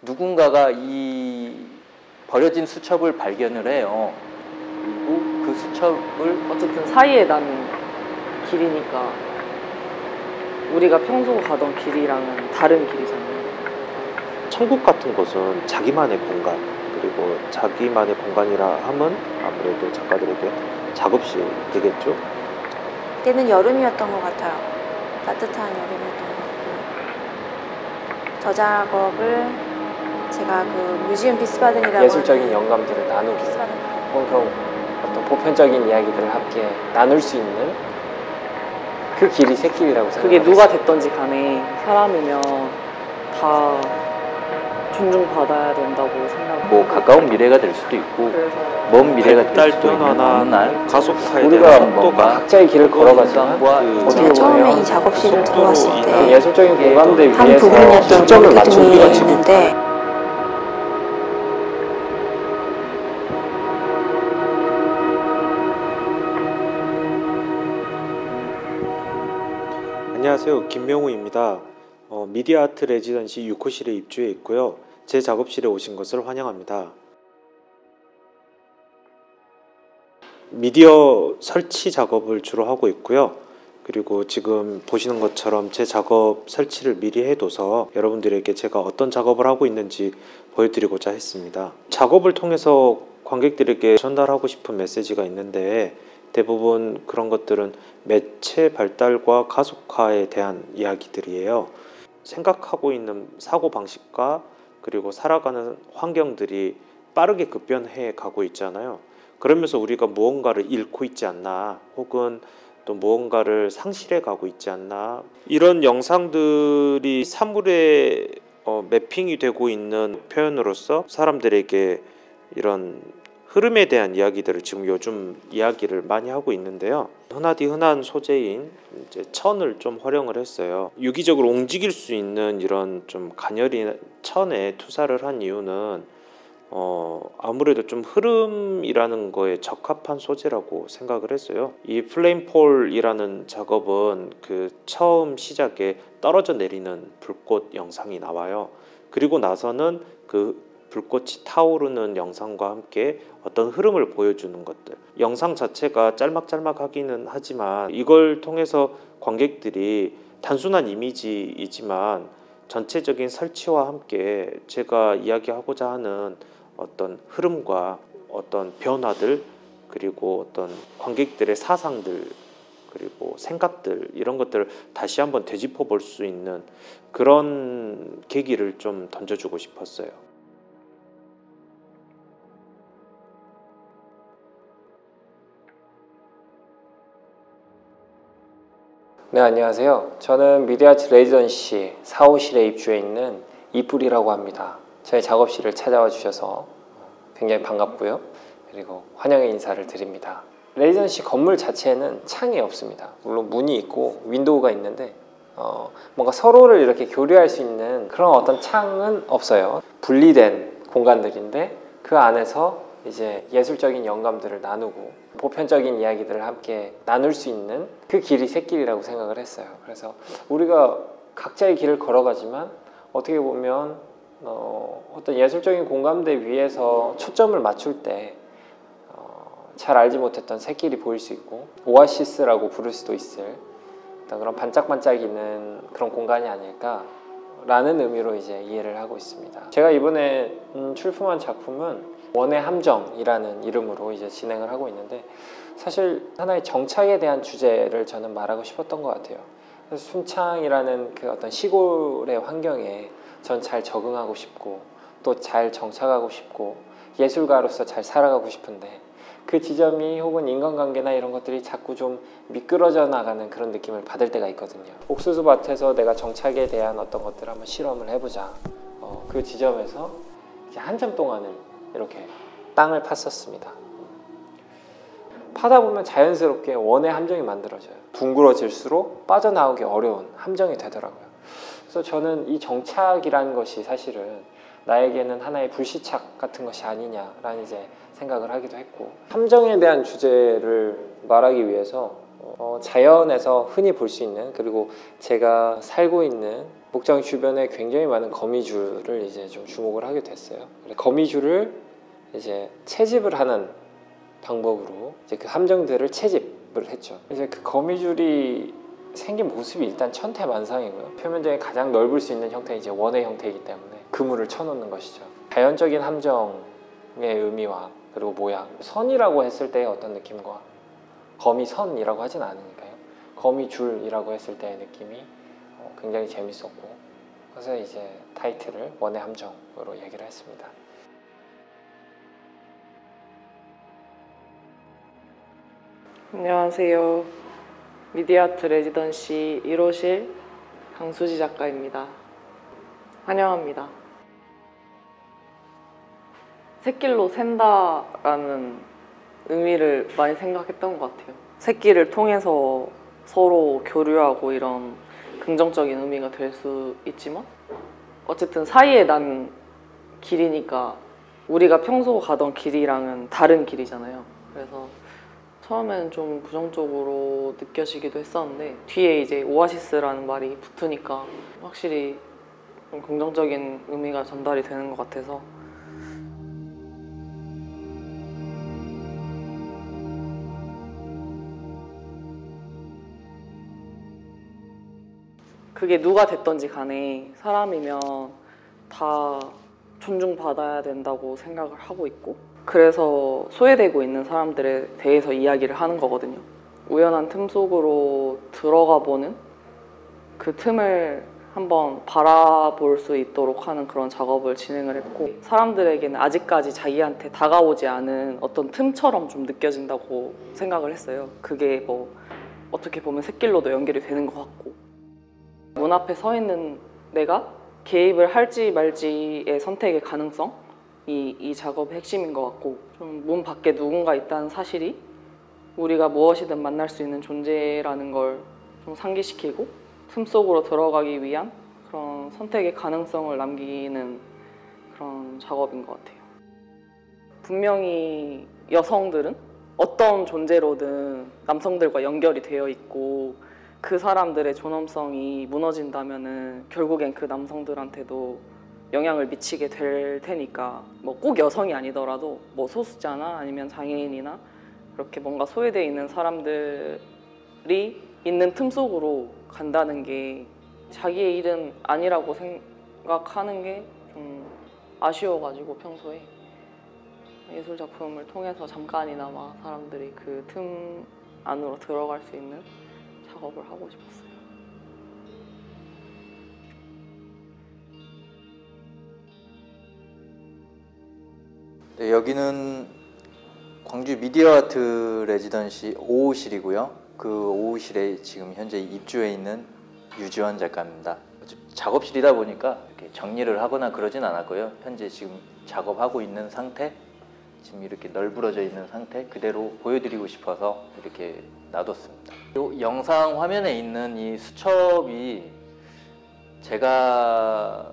누군가가 이 버려진 수첩을 발견을 해요. 그리고 그 수첩을 어쨌든 사이에 난 길이니까 우리가 평소 가던 길이랑은 다른 길이잖아요. 천국 같은 곳은 자기만의 공간, 그리고 자기만의 공간이라 함은 아무래도 작가들에게 작업실 되겠죠? 그때는 여름이었던 것 같아요. 따뜻한 여름이었던 것 같고, 저 작업을 제가 그 뮤지엄 피스바든이라고 예술적인 영감들을 나누기, 혹은 그런 어떤 보편적인 이야기들을 함께 나눌 수 있는 그 길이 새길이라고 생각합니다. 그게 누가 됐던지 간에 사람이면 다 존중받아야 된다고 생각하고, 뭐 가까운 미래가 될 수도 있고 먼 미래가 될 수도 있는 어느 날 가속화에 우리가 대한 속도가 각자의 길을 걸어가지만 제가 처음에 이 작업실에 들어왔을 때 예술적인 공감대 한 위에서 부분이었던 초점을 맞춘 기둥이 우리가 지금 있는데, 안녕하세요, 김명우입니다. 미디어 아트 레지던시 6호실에 입주해 있고요. 제 작업실에 오신 것을 환영합니다. 미디어 설치 작업을 주로 하고 있고요. 그리고 지금 보시는 것처럼 제 작업 설치를 미리 해둬서 여러분들에게 제가 어떤 작업을 하고 있는지 보여드리고자 했습니다. 작업을 통해서 관객들에게 전달하고 싶은 메시지가 있는데, 대부분 그런 것들은 매체 발달과 가속화에 대한 이야기들이에요. 생각하고 있는 사고방식과 그리고 살아가는 환경들이 빠르게 급변해 가고 있잖아요. 그러면서 우리가 무언가를 잃고 있지 않나, 혹은 또 무언가를 상실해 가고 있지 않나, 이런 영상들이 사물에 매핑이 되고 있는 표현으로서 사람들에게 이런 흐름에 대한 이야기들을 지금 요즘 이야기를 많이 하고 있는데요. 흔하디 흔한 소재인 이제 천을 좀 활용을 했어요. 유기적으로 움직일 수 있는 이런 좀 가녀린 천에 투사를 한 이유는 아무래도 좀 흐름이라는 거에 적합한 소재라고 생각을 했어요. 이 플레임폴이라는 작업은 그 처음 시작에 떨어져 내리는 불꽃 영상이 나와요. 그리고 나서는 그 불꽃이 타오르는 영상과 함께 어떤 흐름을 보여주는 것들, 영상 자체가 짤막짤막하기는 하지만 이걸 통해서 관객들이 단순한 이미지이지만 전체적인 설치와 함께 제가 이야기하고자 하는 어떤 흐름과 어떤 변화들, 그리고 어떤 관객들의 사상들, 그리고 생각들, 이런 것들을 다시 한번 되짚어 볼 수 있는 그런 계기를 좀 던져주고 싶었어요. 네, 안녕하세요. 저는 미디어 아트 레지던시 4호실에 입주해 있는 이뿔이라고 합니다. 저희 작업실을 찾아와 주셔서 굉장히 반갑고요. 그리고 환영의 인사를 드립니다. 레지던시 건물 자체는 창이 없습니다. 물론 문이 있고 윈도우가 있는데 뭔가 서로를 이렇게 교류할 수 있는 그런 어떤 창은 없어요. 분리된 공간들인데 그 안에서 이제 예술적인 영감들을 나누고 보편적인 이야기들을 함께 나눌 수 있는 그 길이 새길이라고 생각을 했어요. 그래서 우리가 각자의 길을 걸어가지만 어떻게 보면 어떤 예술적인 공감대 위에서 초점을 맞출 때 잘 알지 못했던 새길이 보일 수 있고, 오아시스라고 부를 수도 있을 어떤 그런 반짝반짝이는 그런 공간이 아닐까라는 의미로 이제 이해를 하고 있습니다. 제가 이번에 출품한 작품은 원의 함정이라는 이름으로 이제 진행을 하고 있는데, 사실 하나의 정착에 대한 주제를 저는 말하고 싶었던 것 같아요. 그래서 순창이라는 그 어떤 시골의 환경에 전 잘 적응하고 싶고, 또 잘 정착하고 싶고, 예술가로서 잘 살아가고 싶은데, 그 지점이 혹은 인간관계나 이런 것들이 자꾸 좀 미끄러져 나가는 그런 느낌을 받을 때가 있거든요. 옥수수 밭에서 내가 정착에 대한 어떤 것들을 한번 실험을 해보자. 그 지점에서 이제 한참 동안을 이렇게 땅을 팠었습니다. 파다 보면 자연스럽게 원의 함정이 만들어져요. 둥그러질수록 빠져나오기 어려운 함정이 되더라고요. 그래서 저는 이 정착이라는 것이 사실은 나에게는 하나의 불시착 같은 것이 아니냐라는 이제 생각을 하기도 했고, 함정에 대한 주제를 말하기 위해서 자연에서 흔히 볼 수 있는, 그리고 제가 살고 있는 목장 주변에 굉장히 많은 거미줄을 이제 좀 주목을 하게 됐어요. 거미줄을 이제 채집을 하는 방법으로 이제 그 함정들을 채집을 했죠. 이제 그 거미줄이 생긴 모습이 일단 천태만상이고요. 표면적이 가장 넓을 수 있는 형태는 이제 원의 형태이기 때문에 그물을 쳐놓는 것이죠. 자연적인 함정의 의미와 그리고 모양, 선이라고 했을 때의 어떤 느낌과 거미선이라고 하진 않으니까요. 거미줄이라고 했을 때의 느낌이 굉장히 재밌었고, 그래서 이제 타이틀을 원의 함정으로 얘기를 했습니다. 안녕하세요. 미디어아트 레지던시 1호실 강수지 작가입니다. 환영합니다. 새길로 샌다라는 의미를 많이 생각했던 것 같아요. 새길을 통해서 서로 교류하고 이런 긍정적인 의미가 될 수 있지만 어쨌든 사이에 난 길이니까 우리가 평소 가던 길이랑은 다른 길이잖아요. 그래서 처음에는 좀 부정적으로 느껴지기도 했었는데 뒤에 이제 오아시스라는 말이 붙으니까 확실히 좀 긍정적인 의미가 전달이 되는 것 같아서 그게 누가 됐던지 간에 사람이면 다 존중받아야 된다고 생각을 하고 있고 그래서 소외되고 있는 사람들에 대해서 이야기를 하는 거거든요. 우연한 틈 속으로 들어가 보는 그 틈을 한번 바라볼 수 있도록 하는 그런 작업을 진행을 했고 사람들에게는 아직까지 자기한테 다가오지 않은 어떤 틈처럼 좀 느껴진다고 생각을 했어요. 그게 뭐 어떻게 보면 샛길로도 연결이 되는 것 같고 문 앞에 서 있는 내가 개입을 할지 말지의 선택의 가능성이 이 작업의 핵심인 것 같고 좀 문 밖에 누군가 있다는 사실이 우리가 무엇이든 만날 수 있는 존재라는 걸 좀 상기시키고 틈 속으로 들어가기 위한 그런 선택의 가능성을 남기는 그런 작업인 것 같아요. 분명히 여성들은 어떤 존재로든 남성들과 연결이 되어 있고 그 사람들의 존엄성이 무너진다면은 결국엔 그 남성들한테도 영향을 미치게 될 테니까 뭐 꼭 여성이 아니더라도 뭐 소수자나 아니면 장애인이나 그렇게 뭔가 소외되어 있는 사람들이 있는 틈 속으로 간다는 게 자기의 일은 아니라고 생각하는 게 좀 아쉬워가지고 평소에 예술 작품을 통해서 잠깐이나마 사람들이 그 틈 안으로 들어갈 수 있는 작업을 하고 싶었어요. 네, 여기는 광주 미디어아트 레지던시 5호실이고요. 그 5호실에 지금 현재 입주해 있는 유지원 작가입니다. 작업실이다 보니까 이렇게 정리를 하거나 그러진 않았고요. 현재 지금 작업하고 있는 상태, 지금 이렇게 널브러져 있는 상태 그대로 보여드리고 싶어서 이렇게 놔뒀습니다. 이 영상 화면에 있는 이 수첩이 제가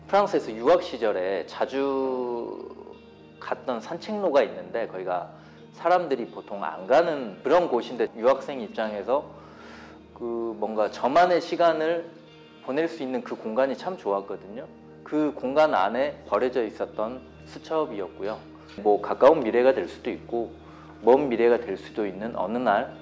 프랑스에서 유학 시절에 자주 갔던 산책로가 있는데 거기가 사람들이 보통 안 가는 그런 곳인데 유학생 입장에서 그 뭔가 저만의 시간을 보낼 수 있는 그 공간이 참 좋았거든요. 그 공간 안에 버려져 있었던 수첩이었고요. 뭐 가까운 미래가 될 수도 있고 먼 미래가 될 수도 있는 어느 날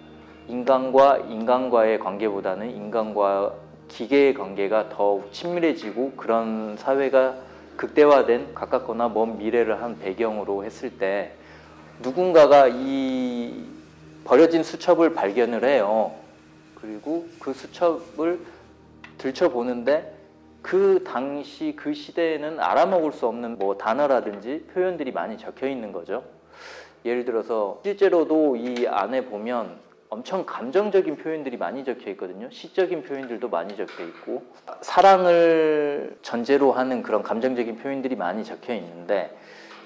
인간과 인간과의 관계보다는 인간과 기계의 관계가 더욱 친밀해지고 그런 사회가 극대화된 가깝거나 먼 미래를 한 배경으로 했을 때 누군가가 이 버려진 수첩을 발견을 해요. 그리고 그 수첩을 들춰보는데 그 당시 그 시대에는 알아먹을 수 없는 뭐 단어라든지 표현들이 많이 적혀 있는 거죠. 예를 들어서 실제로도 이 안에 보면 엄청 감정적인 표현들이 많이 적혀 있거든요. 시적인 표현들도 많이 적혀 있고 사랑을 전제로 하는 그런 감정적인 표현들이 많이 적혀 있는데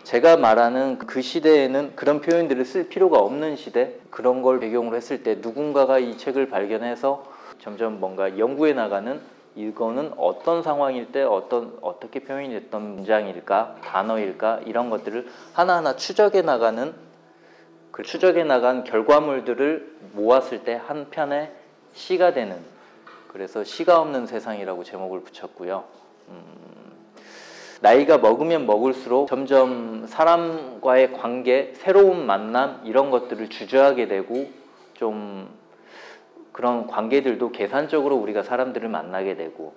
제가 말하는 그 시대에는 그런 표현들을 쓸 필요가 없는 시대, 그런 걸 배경으로 했을 때 누군가가 이 책을 발견해서 점점 뭔가 연구해 나가는 이거는 어떤 상황일 때 어떻게 표현이 됐던 문장일까, 단어일까 이런 것들을 하나하나 추적해 나가는 그 추적해 나간 결과물들을 모았을 때 한 편의 시가 되는 그래서 시가 없는 세상이라고 제목을 붙였고요. 나이가 먹으면 먹을수록 점점 사람과의 관계, 새로운 만남 이런 것들을 주저하게 되고 좀 그런 관계들도 계산적으로 우리가 사람들을 만나게 되고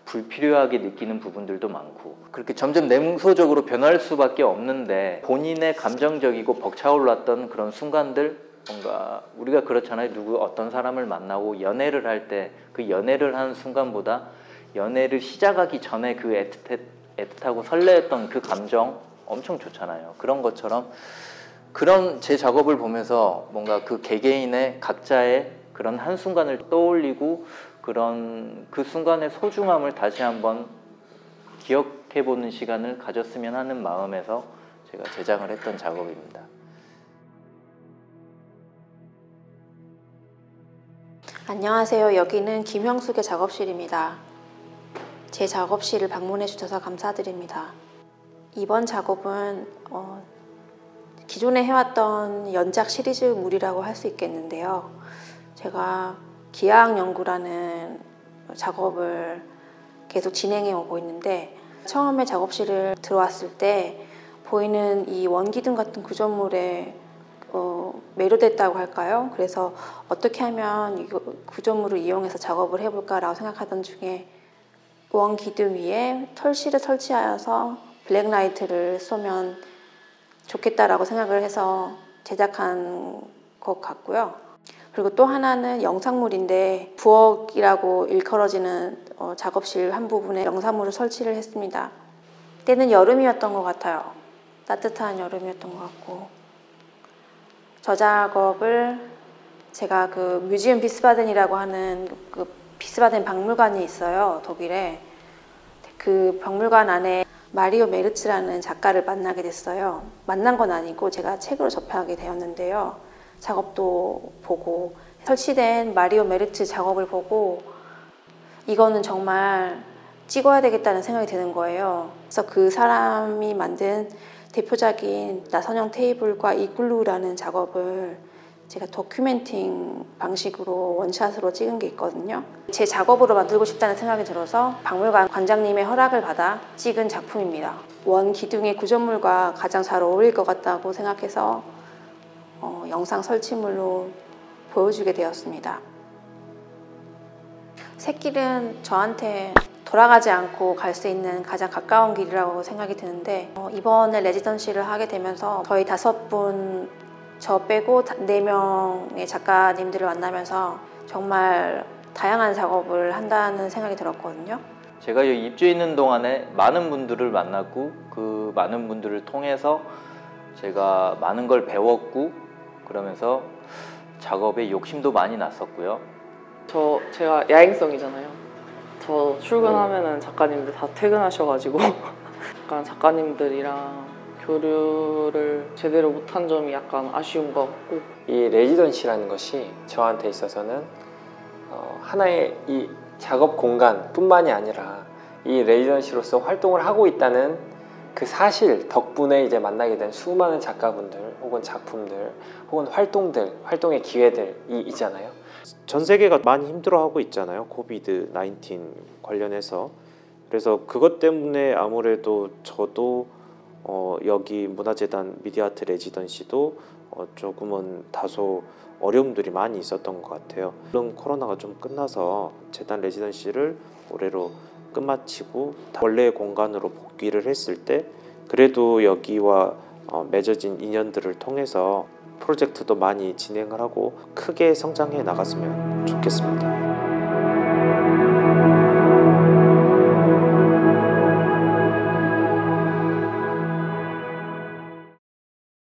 불필요하게 느끼는 부분들도 많고 그렇게 점점 냉소적으로 변할 수밖에 없는데 본인의 감정적이고 벅차올랐던 그런 순간들 뭔가 우리가 그렇잖아요. 어떤 사람을 만나고 연애를 할 때 그 연애를 하는 순간보다 연애를 시작하기 전에 그 애틋하고 설레었던 그 감정 엄청 좋잖아요. 그런 것처럼 그런 제 작업을 보면서 뭔가 그 개개인의 각자의 그런 한순간을 떠올리고 그런 그 순간의 소중함을 다시 한번 기억해보는 시간을 가졌으면 하는 마음에서 제가 제작을 했던 작업입니다. 안녕하세요. 여기는 김형숙의 작업실입니다. 제 작업실을 방문해 주셔서 감사드립니다. 이번 작업은 기존에 해왔던 연작 시리즈물이라고 할 수 있겠는데요. 제가 기하학연구라는 작업을 계속 진행해 오고 있는데 처음에 작업실을 들어왔을 때 보이는 이 원기둥 같은 구조물에 매료됐다고 할까요? 그래서 어떻게 하면 이 구조물을 이용해서 작업을 해볼까라고 생각하던 중에 원기둥 위에 털실을 설치하여서 블랙라이트를 쏘면 좋겠다라고 생각을 해서 제작한 것 같고요. 그리고 또 하나는 영상물인데 부엌이라고 일컬어지는 작업실 한 부분에 영상물을 설치를 했습니다. 때는 여름이었던 것 같아요. 따뜻한 여름이었던 것 같고 저 작업을 제가 그 뮤지엄 비스바덴이라고 하는 그 비스바덴 박물관이 있어요. 독일에. 그 박물관 안에 마리오 메르츠라는 작가를 만나게 됐어요. 만난 건 아니고 제가 책으로 접하게 되었는데요. 작업도 보고 설치된 마리오 메르츠 작업을 보고 이거는 정말 찍어야 되겠다는 생각이 드는 거예요. 그래서 그 사람이 만든 대표작인 나선형 테이블과 이글루라는 작업을 제가 도큐멘팅 방식으로 원샷으로 찍은 게 있거든요. 제 작업으로 만들고 싶다는 생각이 들어서 박물관 관장님의 허락을 받아 찍은 작품입니다. 원 기둥의 구조물과 가장 잘 어울릴 것 같다고 생각해서 영상 설치물로 보여주게 되었습니다. 샛길은 저한테 돌아가지 않고 갈 수 있는 가장 가까운 길이라고 생각이 드는데 이번에 레지던시를 하게 되면서 저희 5분 저 빼고 4명의 작가님들을 만나면서 정말 다양한 작업을 한다는 생각이 들었거든요. 제가 여기 입주해 있는 동안에 많은 분들을 만났고 그 많은 분들을 통해서 제가 많은 걸 배웠고 그러면서 작업에 욕심도 많이 났었고요. 제가 야행성이잖아요. 저 출근하면은 작가님들 다 퇴근하셔가지고 약간 작가님들이랑 교류를 제대로 못한 점이 약간 아쉬운 것 같고 이 레지던시라는 것이 저한테 있어서는 하나의 이 작업 공간뿐만이 아니라 이 레지던시로서 활동을 하고 있다는 그 사실 덕분에 이제 만나게 된 수많은 작가분들 혹은 작품들 혹은 활동의 기회들이 있잖아요. 전 세계가 많이 힘들어하고 있잖아요. 코비드 19 관련해서. 그래서 그것 때문에 아무래도 저도 여기 문화재단 미디어아트 레지던시도 조금은 다소 어려움들이 많이 있었던 것 같아요. 물론 코로나가 좀 끝나서 재단 레지던시를 올해로 끝마치고 원래의 공간으로 복귀를 했을 때 그래도 여기와 맺어진 인연들을 통해서 프로젝트도 많이 진행을 하고 크게 성장해 나갔으면 좋겠습니다.